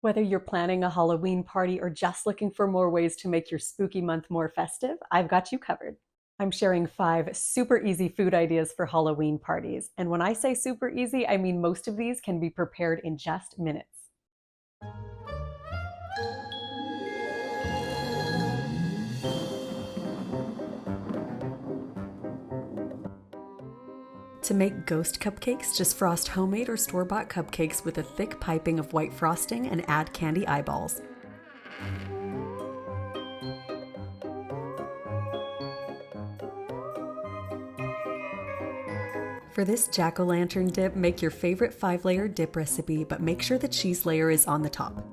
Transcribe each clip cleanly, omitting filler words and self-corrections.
Whether you're planning a Halloween party or just looking for more ways to make your spooky month more festive, I've got you covered. I'm sharing 5 super easy food ideas for Halloween parties. And when I say super easy, I mean most of these can be prepared in just minutes. To make ghost cupcakes, just frost homemade or store-bought cupcakes with a thick piping of white frosting and add candy eyeballs. For this jack-o'-lantern dip, make your favorite 5-layer dip recipe, but make sure the cheese layer is on the top.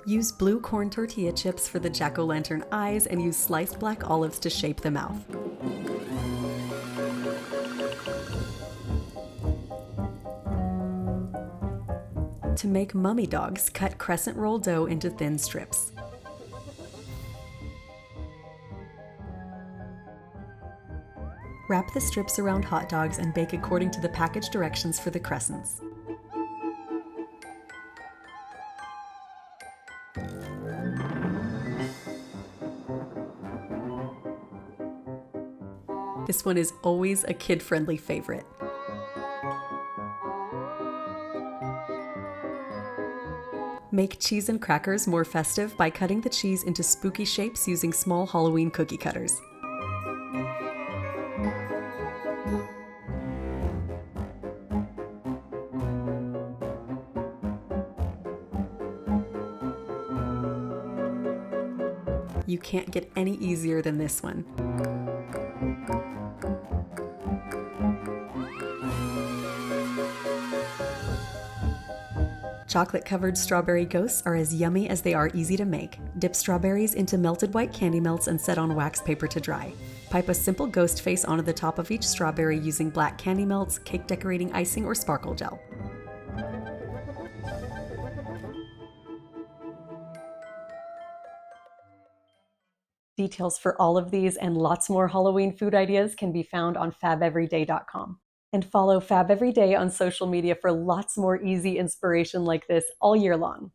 Use blue corn tortilla chips for the jack-o'-lantern eyes and use sliced black olives to shape the mouth. To make mummy dogs, cut crescent roll dough into thin strips. Wrap the strips around hot dogs and bake according to the package directions for the crescents. This one is always a kid-friendly favorite. Make cheese and crackers more festive by cutting the cheese into spooky shapes using small Halloween cookie cutters. You can't get any easier than this one. Chocolate-covered strawberry ghosts are as yummy as they are easy to make. Dip strawberries into melted white candy melts and set on wax paper to dry. Pipe a simple ghost face onto the top of each strawberry using black candy melts, cake decorating icing, or sparkle gel. Details for all of these and lots more Halloween food ideas can be found on fabeveryday.com. And follow Fab Every Day on social media for lots more easy inspiration like this all year long.